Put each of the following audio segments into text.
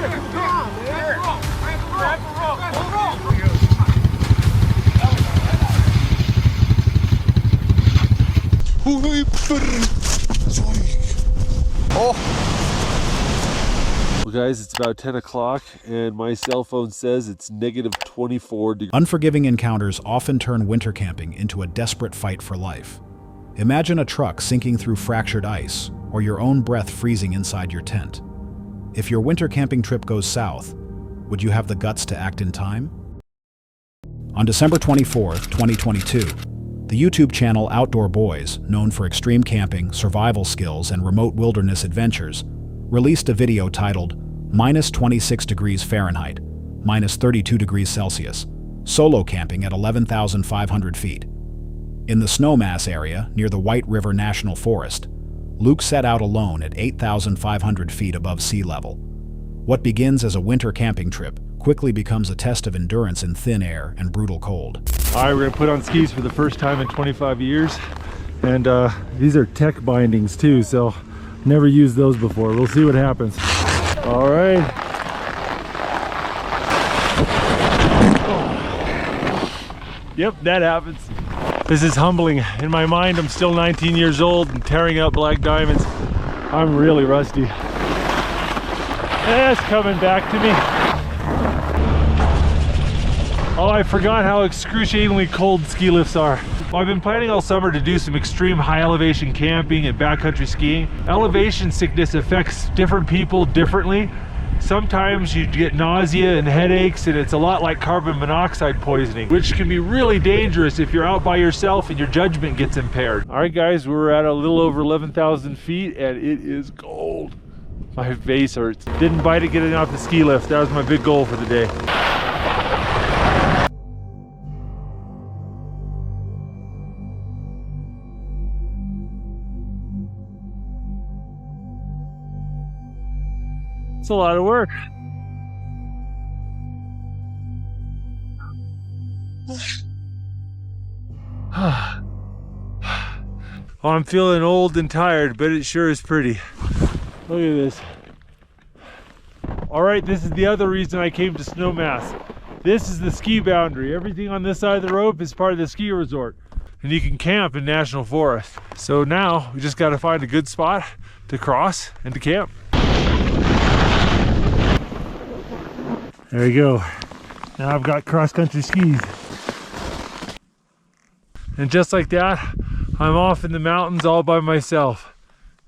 Well guys, it's about 10 o'clock and my cell phone says it's negative 24 degrees. Unforgiving encounters often turn winter camping into a desperate fight for life. Imagine a truck sinking through fractured ice, or your own breath freezing inside your tent. If your winter camping trip goes south, would you have the guts to act in time? On December 24, 2022, the YouTube channel Outdoor Boys, known for extreme camping, survival skills, and remote wilderness adventures, released a video titled minus 26 degrees Fahrenheit, minus 32 degrees Celsius, solo camping at 11,500 feet. In the Snowmass area near the White River National Forest, Luke set out alone at 8,500 feet above sea level. What begins as a winter camping trip quickly becomes a test of endurance in thin air and brutal cold. All right, we're gonna put on skis for the first time in 25 years. And these are tech bindings too, so never used those before. We'll see what happens. All right. Yep, that happens. This is humbling. In my mind, I'm still 19 years old and tearing up black diamonds. I'm really rusty. It's coming back to me. Oh, I forgot how excruciatingly cold ski lifts are. Well, I've been planning all summer to do some extreme high elevation camping and backcountry skiing. Elevation sickness affects different people differently. Sometimes you get nausea and headaches, and it's a lot like carbon monoxide poisoning, which can be really dangerous if you're out by yourself and your judgment gets impaired. All right guys, we're at a little over 11,000 feet and it is cold. My face hurts. Didn't bite it getting off the ski lift. That was my big goal for the day. It's a lot of work. Oh, I'm feeling old and tired, but it sure is pretty. Look at this. All right, this is the other reason I came to Snowmass. This is the ski boundary. Everything on this side of the rope is part of the ski resort. And you can camp in national forest. So now we just got to find a good spot to cross and to camp. There you go. Now I've got cross-country skis. And just like that, I'm off in the mountains all by myself.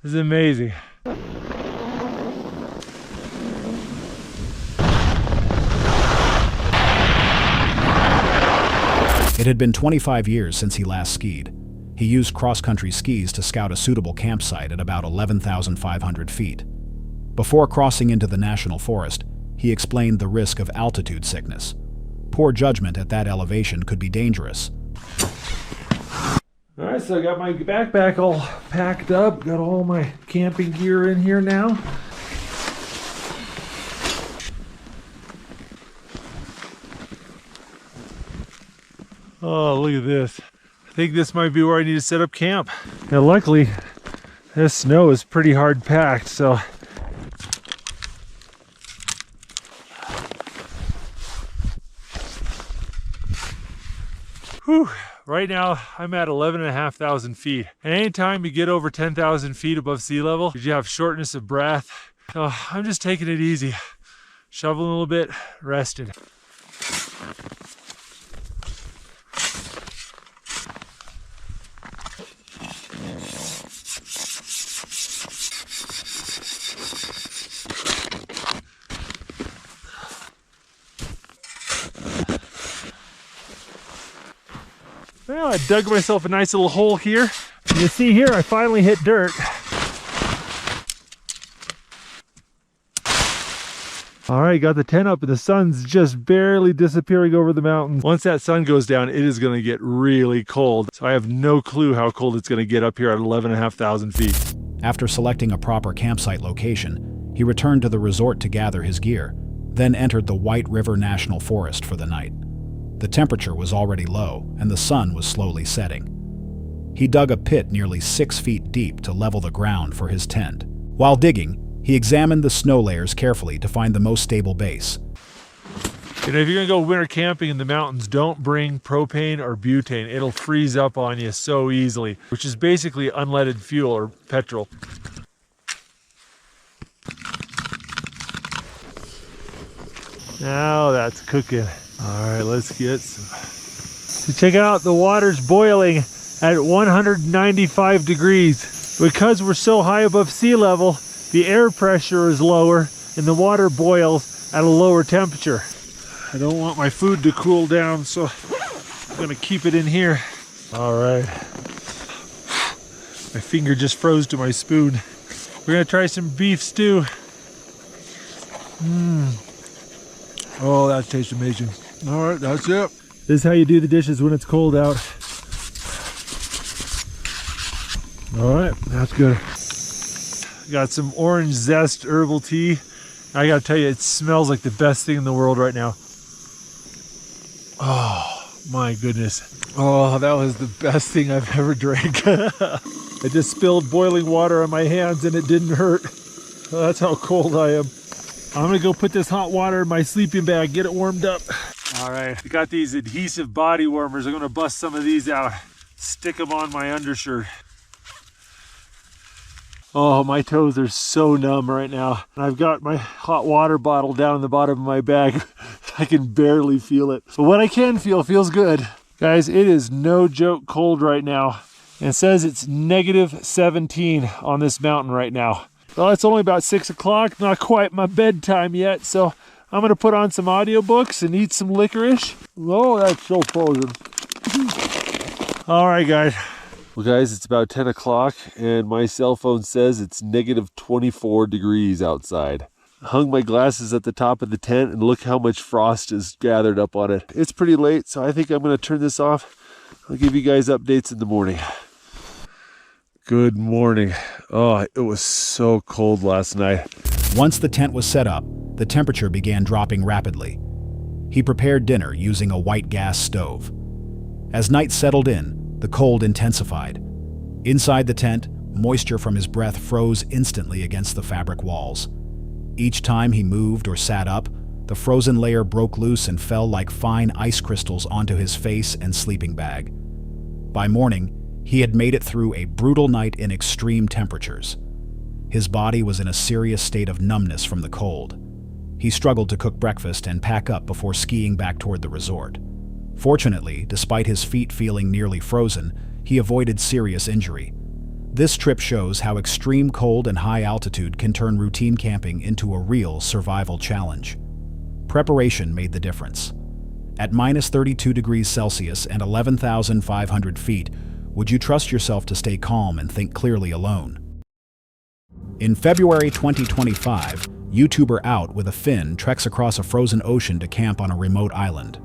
This is amazing. It had been 25 years since he last skied. He used cross-country skis to scout a suitable campsite at about 11,500 feet. Before crossing into the national forest, he explained the risk of altitude sickness. Poor judgment at that elevation could be dangerous. All right, so I got my backpack all packed up, got all my camping gear in here now. Oh, look at this. I think this might be where I need to set up camp. Now, luckily, this snow is pretty hard packed, so whew. Right now, I'm at 11,500 feet. And anytime you get over 10,000 feet above sea level, you have shortness of breath. So I'm just taking it easy. Shoveling a little bit, resting. Well, I dug myself a nice little hole here. You see here, I finally hit dirt. All right, got the tent up and the sun's just barely disappearing over the mountains. Once that sun goes down, it is gonna get really cold. So I have no clue how cold it's gonna get up here at 11,500 feet. After selecting a proper campsite location, he returned to the resort to gather his gear, then entered the White River National Forest for the night. The temperature was already low, and the sun was slowly setting. He dug a pit nearly 6 feet deep to level the ground for his tent. While digging, He examined the snow layers carefully to find the most stable base. You know, if you're gonna go winter camping in the mountains, don't bring propane or butane. It'll freeze up on you so easily, which is basically unleaded fuel or petrol. Now that's cooking. All right, let's get some. So check out, the water's boiling at 195 degrees. Because we're so high above sea level, the air pressure is lower and the water boils at a lower temperature. I don't want my food to cool down, so I'm gonna keep it in here. All right. My finger just froze to my spoon. We're gonna try some beef stew. Oh, that tastes amazing. All right, that's it. This is how you do the dishes when it's cold out. All right, that's good. Got some orange zest herbal tea. I gotta tell you, it smells like the best thing in the world right now. Oh my goodness. Oh, that was the best thing I've ever drank. I just spilled boiling water on my hands and it didn't hurt. That's how cold I am. I'm gonna go put this hot water in my sleeping bag, get it warmed up. All right, we got these adhesive body warmers. I'm gonna bust some of these out, stick them on my undershirt. Oh, my toes are so numb right now. I've got my hot water bottle down in the bottom of my bag. I can barely feel it. But what I can feel feels good. Guys, it is no joke cold right now. And it says it's -17 on this mountain right now. Well, it's only about 6 o'clock, not quite my bedtime yet, so I'm gonna put on some audiobooks and eat some licorice. Oh, that's so frozen. All right, guys. Well, guys, it's about 10 o'clock and my cell phone says it's -24 degrees outside. I hung my glasses at the top of the tent and look how much frost is gathered up on it. It's pretty late, so I think I'm gonna turn this off. I'll give you guys updates in the morning. Good morning. Oh, it was so cold last night. Once the tent was set up, the temperature began dropping rapidly. He prepared dinner using a white gas stove. As night settled in, the cold intensified. Inside the tent, moisture from his breath froze instantly against the fabric walls. Each time he moved or sat up, the frozen layer broke loose and fell like fine ice crystals onto his face and sleeping bag. By morning, he had made it through a brutal night in extreme temperatures. His body was in a serious state of numbness from the cold. He struggled to cook breakfast and pack up before skiing back toward the resort. Fortunately, despite his feet feeling nearly frozen, he avoided serious injury. This trip shows how extreme cold and high altitude can turn routine camping into a real survival challenge. Preparation made the difference. At -32 degrees Celsius and 11,500 feet, would you trust yourself to stay calm and think clearly alone? In February 2025, YouTuber Out with a Fin treks across a frozen ocean to camp on a remote island.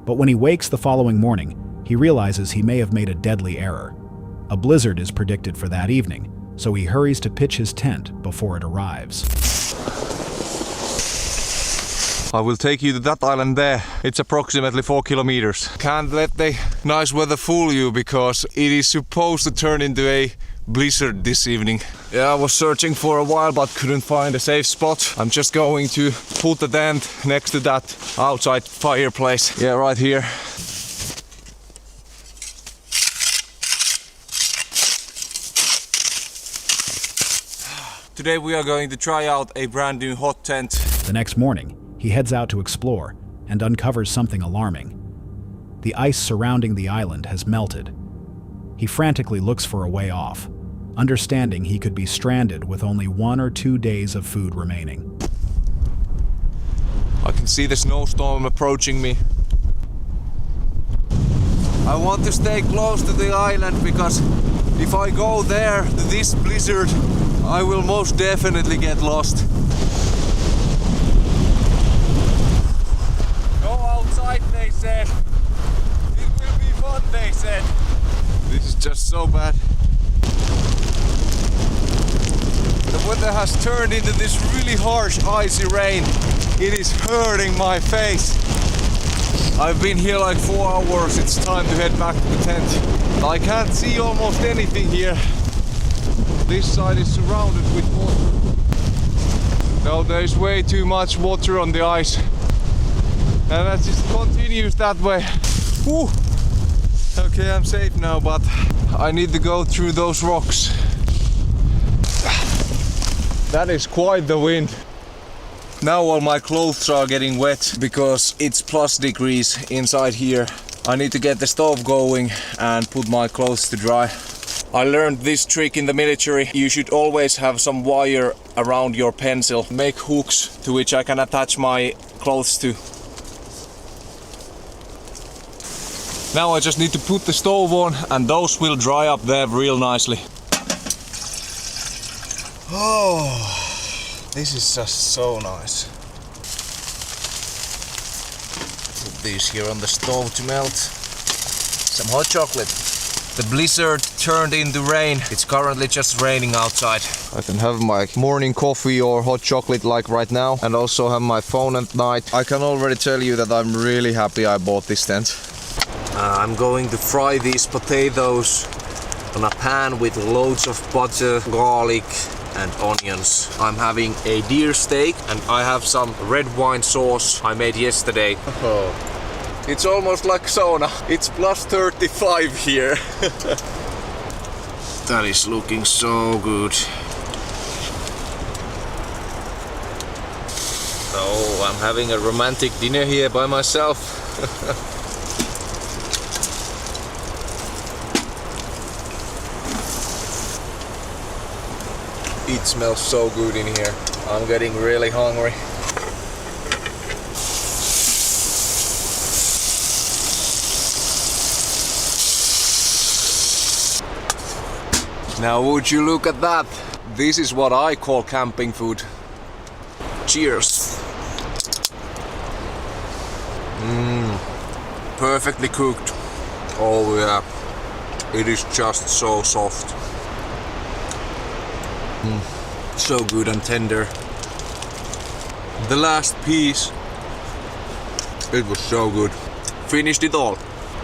But when he wakes the following morning, he realizes he may have made a deadly error. A blizzard is predicted for that evening, so he hurries to pitch his tent before it arrives. I will take you to that island there. It's approximately 4 kilometers. Can't let the nice weather fool you because it is supposed to turn into a blizzard this evening. Yeah, I was searching for a while but couldn't find a safe spot. I'm just going to put the tent next to that outside fireplace. Yeah, right here. Today we are going to try out a brand new hot tent. The next morning, he heads out to explore and uncovers something alarming. The ice surrounding the island has melted. He frantically looks for a way off, understanding he could be stranded with only 1 or 2 days of food remaining. I can see the snowstorm approaching me. I want to stay close to the island because if I go there to this blizzard, I will most definitely get lost. Go outside, they said. It will be fun, they said. This is just so bad. The weather has turned into this really harsh, icy rain. It is hurting my face. I've been here like 4 hours. It's time to head back to the tent. I can't see almost anything here. This side is surrounded with water. No, there's way too much water on the ice. And that just continues that way. Whew. Okay, I'm safe now, but I need to go through those rocks. That is quite the wind. Now all my clothes are getting wet because it's plus degrees inside here. I need to get the stove going and put my clothes to dry. I learned this trick in the military. You should always have some wire around your pencil. Make hooks to which I can attach my clothes to. Now I just need to put the stove on and those will dry up there real nicely. Oh, this is just so nice. Put these here on the stove to melt. Some hot chocolate. The blizzard turned into rain. It's currently just raining outside. I can have my morning coffee or hot chocolate like right now and also have my phone at night. I can already tell you that I'm really happy I bought this tent. I'm going to fry these potatoes on a pan with loads of butter, garlic and onions. I'm having a deer steak and I have some red wine sauce I made yesterday. Oh. It's almost like sauna. It's plus 35 here. That is looking so good. So I'm having a romantic dinner here by myself. It smells so good in here. I'm getting really hungry. Now would you look at that? This is what I call camping food. Cheers. Perfectly cooked. Oh yeah. It is just so soft. So good and tender. The last piece. It was so good. Finished it all.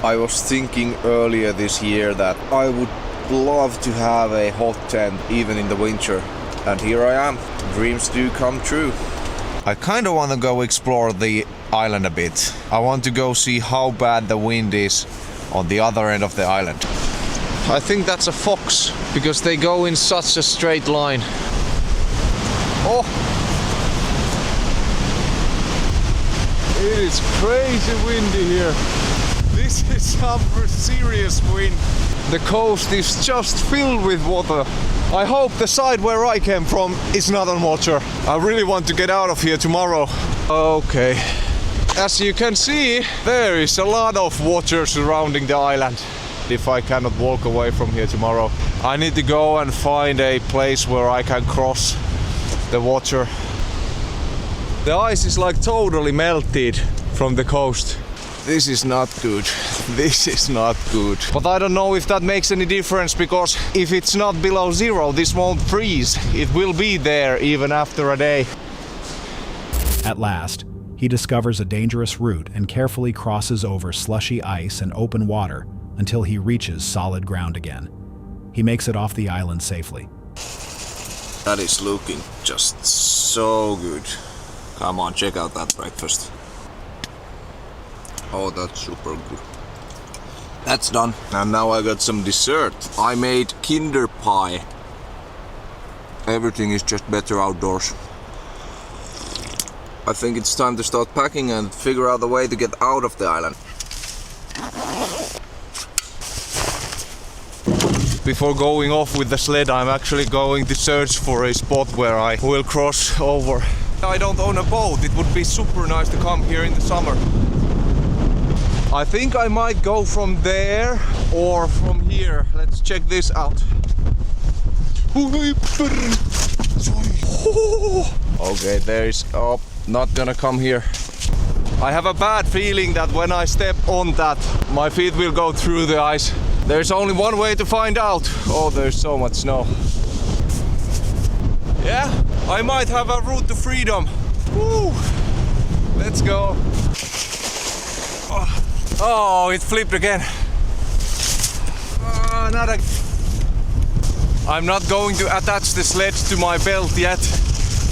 I was thinking earlier this year that I would love to have a hot tent even in the winter, and here I am. Dreams do come true. I kind of want to go explore the island a bit. I want to go see how bad the wind is on the other end of the island. I think that's a fox because they go in such a straight line. Oh! It is crazy windy here. This is some serious wind. The coast is just filled with water. I hope the side where I came from is not on water. I really want to get out of here tomorrow. Okay. As you can see, there is a lot of water surrounding the island. If I cannot walk away from here tomorrow, I need to go and find a place where I can cross the water. The ice is like totally melted from the coast. This is not good. This is not good. But I don't know if that makes any difference, because if it's not below zero, this won't freeze. It will be there even after a day. At last, he discovers a dangerous route and carefully crosses over slushy ice and open water until he reaches solid ground again. He makes it off the island safely. That is looking just so good. Come on, check out that breakfast. Oh, that's super good. That's done. And now I got some dessert. I made Kinder pie. Everything is just better outdoors. I think it's time to start packing and figure out a way to get out of the island. Before going off with the sled, I'm actually going to search for a spot where I will cross over. I don't own a boat. It would be super nice to come here in the summer. I think I might go from there or from here. Let's check this out. Okay, there is... Oh, not gonna come here. I have a bad feeling that when I step on that, my feet will go through the ice. There's only one way to find out. Oh, there's so much snow. Yeah, I might have a route to freedom. Woo! Let's go. Oh, it flipped again. I'm not going to attach the sled to my belt yet.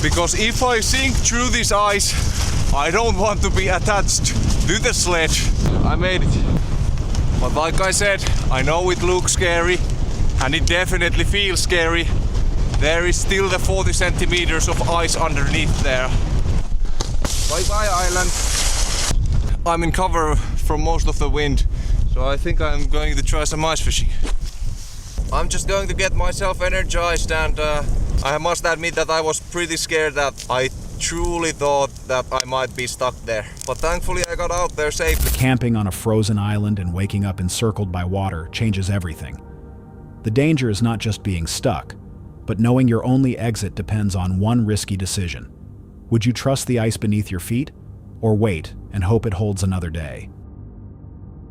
because if I sink through this ice, I don't want to be attached to the sledge. I made it. But like I said, I know it looks scary, and it definitely feels scary. There is still the 40 centimeters of ice underneath there. Bye bye island. I'm in cover from most of the wind, so I think I'm going to try some ice fishing. I'm just going to get myself energized, and I must admit that I was pretty scared that I truly thought that I might be stuck there. But thankfully I got out there safely. Camping on a frozen island and waking up encircled by water changes everything. The danger is not just being stuck, but knowing your only exit depends on one risky decision. Would you trust the ice beneath your feet, or wait and hope it holds another day?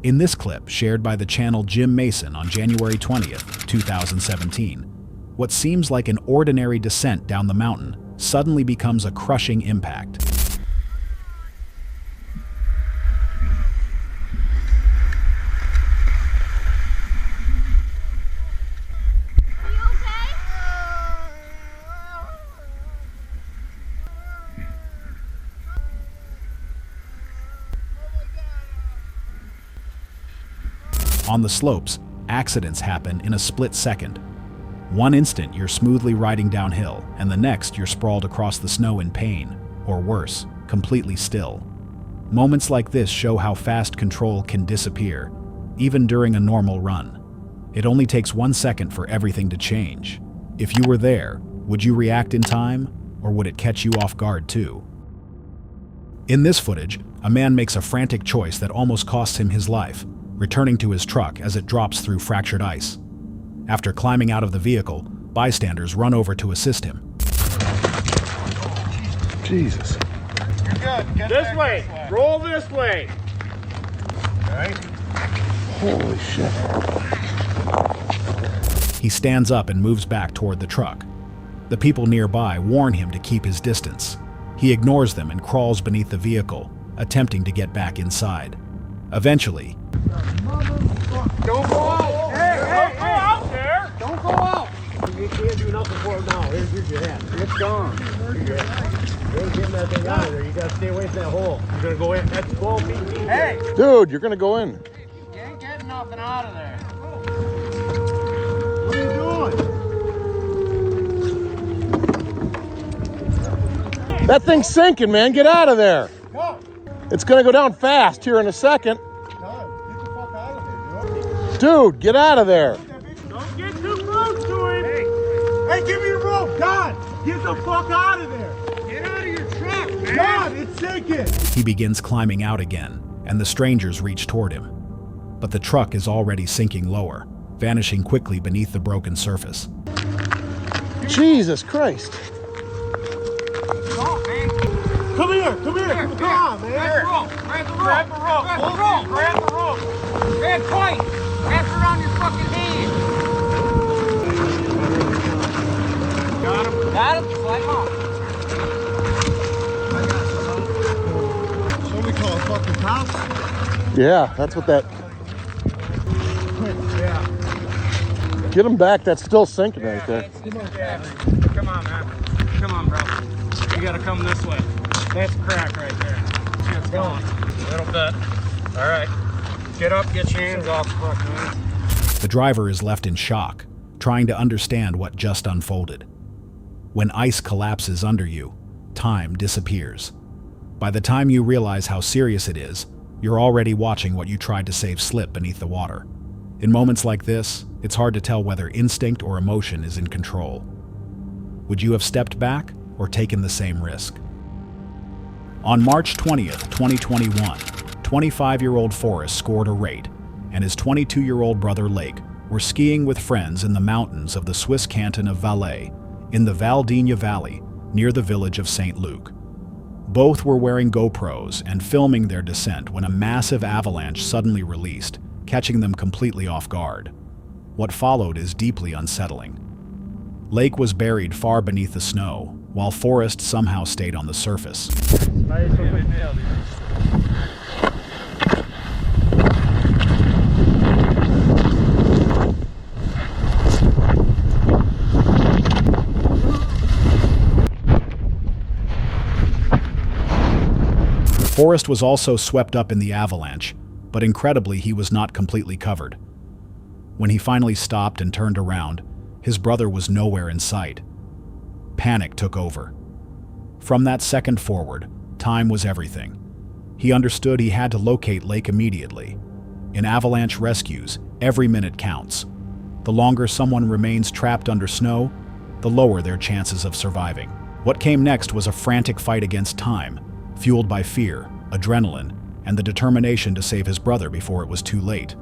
In this clip, shared by the channel Jim Mason on January 20th, 2017, what seems like an ordinary descent down the mountain suddenly becomes a crushing impact. On the slopes, accidents happen in a split second. One instant you're smoothly riding downhill, and the next you're sprawled across the snow in pain, or worse, completely still. Moments like this show how fast control can disappear, even during a normal run. It only takes 1 second for everything to change. If you were there, would you react in time, or would it catch you off guard too? In this footage, a man makes a frantic choice that almost costs him his life, returning to his truck as it drops through fractured ice. After climbing out of the vehicle, bystanders run over to assist him. Jesus. You're good. Get this way. Roll this way. Okay. Holy shit. He stands up and moves back toward the truck. The people nearby warn him to keep his distance. He ignores them and crawls beneath the vehicle, attempting to get back inside. Eventually, Don't go out. Hey, go out there. Don't go out. You can't do nothing for it now. Here's your hand. It's gone. You're getting that thing out of there. You gotta stay away from that hole. You're gonna go in. That's 12 feet deep. Hey. Dude, you're gonna go in. You ain't getting nothing out of there. What are you doing? That thing's sinking, man. Get out of there. Go. It's gonna go down fast here in a second. Dude, get out of there. Don't get too close to him. Hey, give me your rope. God, get the fuck out of there. Get out of your truck, man. God, it's sinking. he begins climbing out again, and the strangers reach toward him. But the truck is already sinking lower, vanishing quickly beneath the broken surface. Jesus Christ. Come here, come here. Come on, man. Grab the rope. Grab the rope. Grab the rope. Grab the rope. Grab the rope. Grab tight. Wrap it around your fucking hand. Got him. Got him. Slide him off. Somebody call a fucking cops? Yeah, that's what that... Yeah. Get him back. That's still sinking right there. Come on, man. Come on, bro. You gotta come this way. That's a crack right there. It's gone. A little bit. All right. Get up, get your hands off the fuck, man. The driver is left in shock, trying to understand what just unfolded. When ice collapses under you, time disappears. By the time you realize how serious it is, you're already watching what you tried to save slip beneath the water. In moments like this, it's hard to tell whether instinct or emotion is in control. Would you have stepped back or taken the same risk? On March 20th, 2021, 25-year-old Forrest scored a rate, and his 22-year-old brother Lake were skiing with friends in the mountains of the Swiss canton of Valais, in the Val d'Igna Valley, near the village of St. Luc. Both were wearing GoPros and filming their descent when a massive avalanche suddenly released, catching them completely off guard. What followed is deeply unsettling. Lake was buried far beneath the snow, while Forrest somehow stayed on the surface. Forrest was also swept up in the avalanche, but incredibly he was not completely covered. When he finally stopped and turned around, his brother was nowhere in sight. Panic took over. From that second forward, time was everything. He understood he had to locate Lake immediately. In avalanche rescues, every minute counts. The longer someone remains trapped under snow, the lower their chances of surviving. What came next was a frantic fight against time, fueled by fear, adrenaline, and the determination to save his brother before it was too late.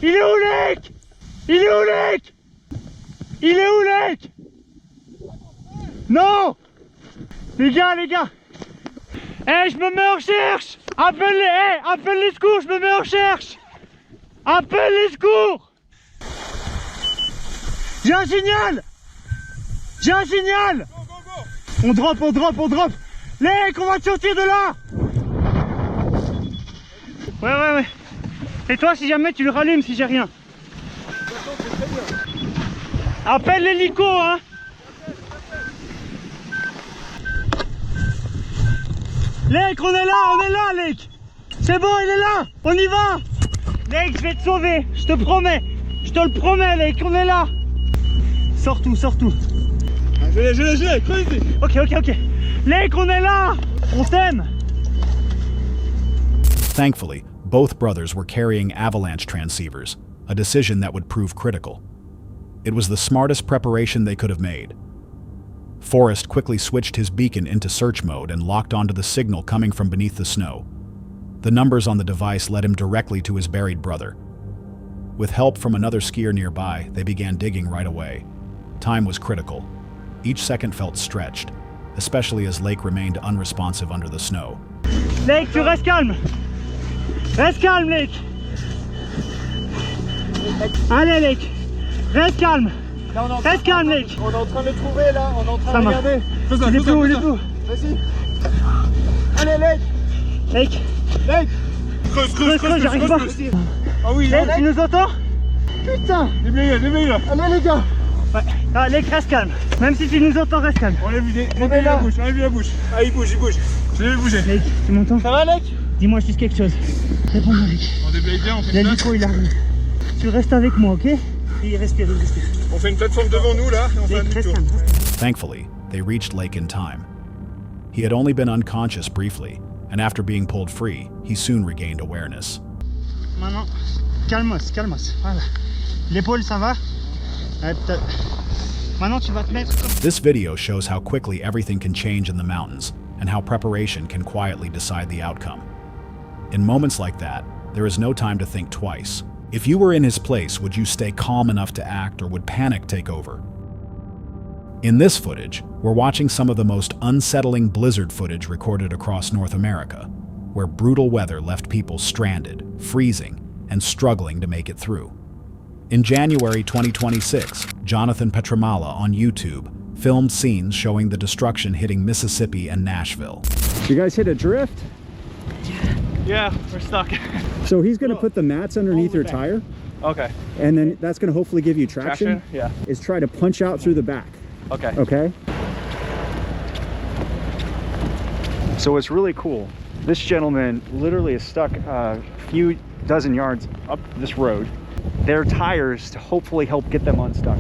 Il est où, Lake? Il est où, Lake? Il est où, Lake? Non! Les gars! Je me mets en recherche! Appelle les secours, je me mets en recherche! Appelle les secours! J'ai un signal! On drop! Lek, on va te sortir de là! Ouais. Et toi, si jamais tu le rallumes, si j'ai rien. Appelle l'hélico, hein! Lek, on est là, Lek! C'est bon, il est là! On y va! Lek, je vais te sauver, je te promets! Je te le promets, Lek, on est là! Sors tout! Je l'ai, creuse! Ok. Lek, on est là! On t'aime! Thankfully, both brothers were carrying avalanche transceivers, a decision that would prove critical. It was the smartest preparation they could have made. Forrest quickly switched his beacon into search mode and locked onto the signal coming from beneath the snow. The numbers on the device led him directly to his buried brother. With help from another skier nearby, they began digging right away. Time was critical. Each second felt stretched, especially as Lake remained unresponsive under the snow. Lake, tu restes calme! Reste calme, Lake! Allez, Lake! Reste calme! Reste calme, Lake! On est en train de le trouver là, on est en train Ça de marche. regarder. Il est où? Vas-y. Allez, Lake! Lake! Creuse, j'arrive pas! Ah oui, Lake, tu nous entends? Putain! Déblayé là. Allez, les gars! Ouais. Ah, Lake, reste calme. Même si tu nous entends, reste calme. On a vu la bouche. Ah, il bouge. Je l'ai vu bouger. Lake, tu m'entends? Ça va, Lake? Dis-moi juste quelque chose. Réponds-moi, Lake. On déblaye bien, on fait une L'hélico, il arrive. Tu restes avec moi, ok? Et respire. On fait une plateforme devant nous là, et on fait un Lake, reste demi-tour. calme. Thankfully, they reached Lake in time. He had only been unconscious briefly, and after being pulled free, he soon regained awareness. Maintenant, calmos. Voilà. L'épaule, ça va? Maintenant, tu vas te mettre comme... This video shows how quickly everything can change in the mountains, and how preparation can quietly decide the outcome. In moments like that, there is no time to think twice. If you were in his place, would you stay calm enough to act, or would panic take over? In this footage, we're watching some of the most unsettling blizzard footage recorded across North America, where brutal weather left people stranded, freezing, and struggling to make it through. In January 2026, Jonathan Petramala on YouTube filmed scenes showing the destruction hitting Mississippi and Nashville. You guys hit a drift? Yeah, we're stuck. So he's going to put the mats underneath your tire, Okay. and then that's going to hopefully give you traction. Yeah. Is try to punch out through the back. Okay. Okay? So it's really cool. This gentleman literally is stuck a few dozen yards up this road. Their tires to hopefully help get them unstuck.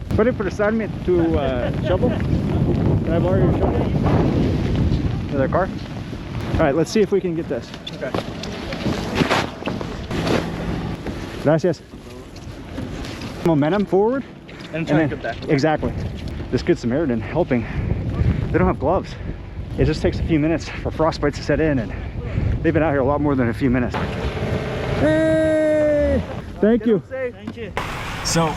Puede prestarme tu shovel? Can I borrow your shovel? To their car? All right, let's see if we can get this. Okay. Gracias. Momentum forward. And try to get that. Exactly. This Good Samaritan helping. They don't have gloves. It just takes a few minutes for frostbite to set in, and they've been out here a lot more than a few minutes. Hey! Thank you. Thank you. So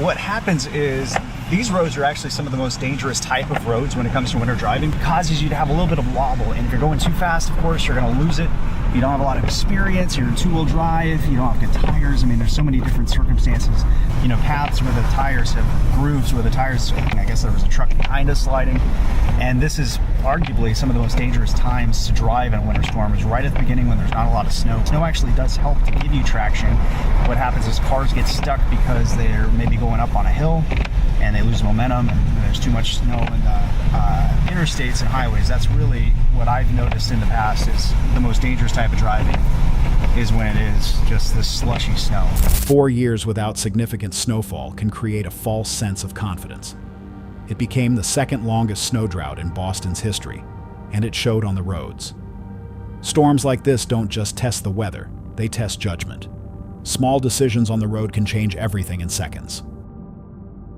what happens is these roads are actually some of the most dangerous type of roads when it comes to winter driving. It causes you to have a little bit of wobble, and if you're going too fast, of course, you're going to lose it. You don't have a lot of experience, you're in two-wheel drive, you don't have good tires. I mean, there's so many different circumstances. You know, paths where the tires have grooves, where the tires, I guess there was a truck behind us sliding. And this is arguably some of the most dangerous times to drive in a winter storm, is right at the beginning when there's not a lot of snow. Snow actually does help to give you traction. What happens is cars get stuck because they're maybe going up on a hill, and they lose momentum, and there's too much snow in interstates and highways. That's really what I've noticed in the past is the most dangerous type of driving is when it is just this slushy snow. 4 years without significant snowfall can create a false sense of confidence. It became the second longest snow drought in Boston's history, and it showed on the roads. Storms like this don't just test the weather, they test judgment. Small decisions on the road can change everything in seconds.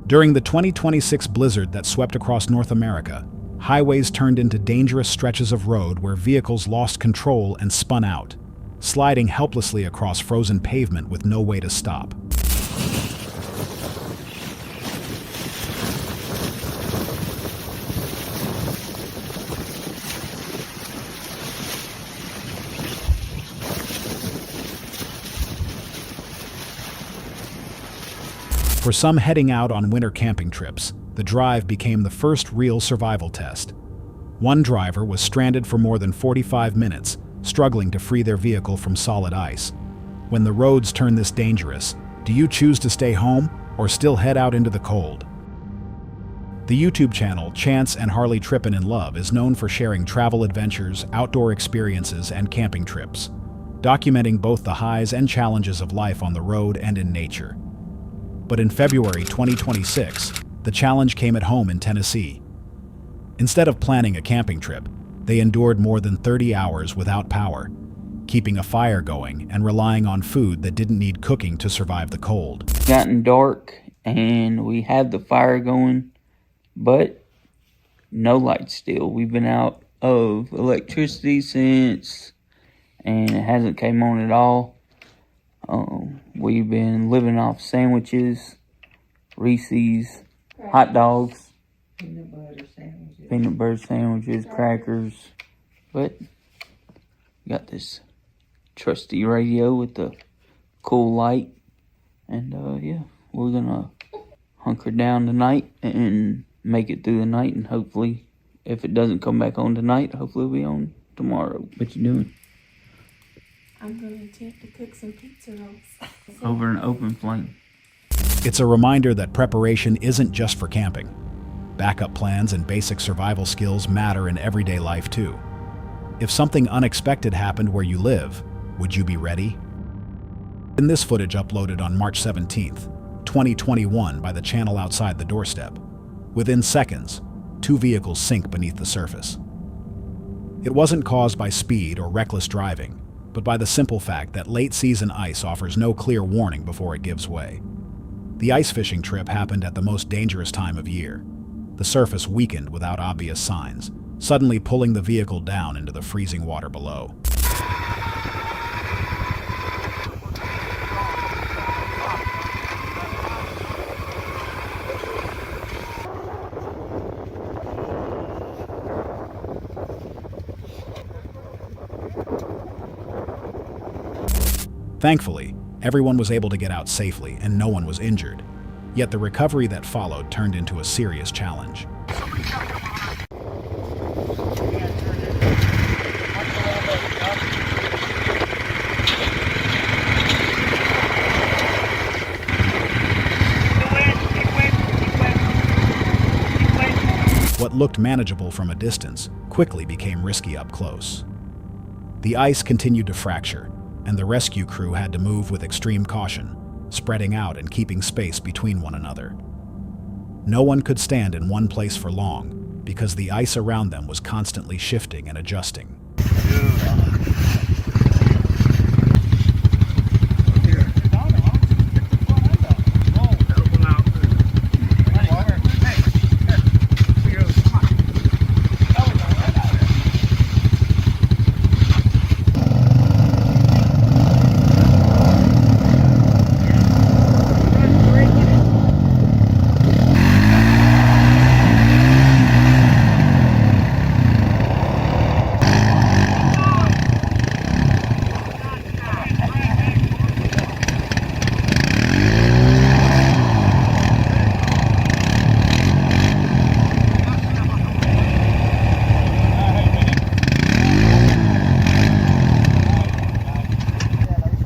During the 2026 blizzard that swept across North America, highways turned into dangerous stretches of road where vehicles lost control and spun out, sliding helplessly across frozen pavement with no way to stop. For some heading out on winter camping trips, the drive became the first real survival test. One driver was stranded for more than 45 minutes, struggling to free their vehicle from solid ice. When the roads turn this dangerous, do you choose to stay home or still head out into the cold? The YouTube channel Chance and Harley Trippin' in Love is known for sharing travel adventures, outdoor experiences, and camping trips, documenting both the highs and challenges of life on the road and in nature. But in February 2026, the challenge came at home in Tennessee. Instead of planning a camping trip, they endured more than 30 hours without power, keeping a fire going and relying on food that didn't need cooking to survive the cold. It's gotten dark and we have the fire going, but no light still. We've been out of electricity since, and it hasn't came on at all. We've been living off sandwiches, Reese's, hot dogs, peanut butter sandwiches, crackers. But we got this trusty radio with the cool light, and yeah, we're gonna hunker down tonight and make it through the night, and hopefully, if it doesn't come back on tonight, hopefully it'll be on tomorrow. What you doing? I'm going to attempt to cook some pizza rolls. Over an open flame. It's a reminder that preparation isn't just for camping. Backup plans and basic survival skills matter in everyday life too. If something unexpected happened where you live, would you be ready? In this footage uploaded on March 17th, 2021 by the channel Outside the Doorstep, within seconds, 2 vehicles sink beneath the surface. It wasn't caused by speed or reckless driving, but by the simple fact that late-season ice offers no clear warning before it gives way. The ice fishing trip happened at the most dangerous time of year. The surface weakened without obvious signs, suddenly pulling the vehicle down into the freezing water below. Thankfully, everyone was able to get out safely and no one was injured. Yet the recovery that followed turned into a serious challenge. What looked manageable from a distance quickly became risky up close. The ice continued to fracture, and the rescue crew had to move with extreme caution, spreading out and keeping space between one another. No one could stand in one place for long because the ice around them was constantly shifting and adjusting.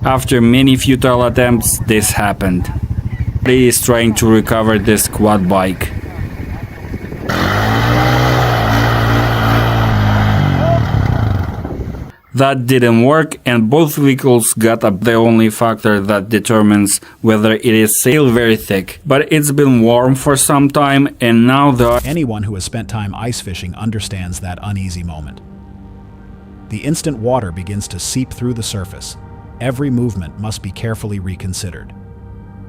After many futile attempts, this happened. He is trying to recover this quad bike. That didn't work, and both vehicles got up. The only factor that determines whether it is still very thick. But it's been warm for some time, and now Anyone who has spent time ice fishing understands that uneasy moment. The instant water begins to seep through the surface. Every movement must be carefully reconsidered.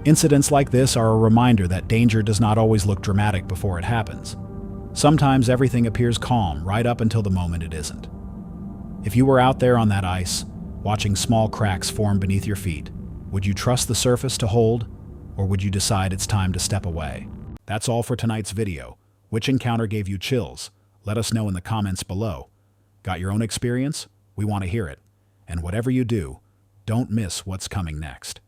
Incidents like this are a reminder that danger does not always look dramatic before it happens. Sometimes everything appears calm right up until the moment it isn't. If you were out there on that ice, watching small cracks form beneath your feet, would you trust the surface to hold, or would you decide it's time to step away? That's all for tonight's video. Which encounter gave you chills? Let us know in the comments below. Got your own experience? We want to hear it. And whatever you do, don't miss what's coming next.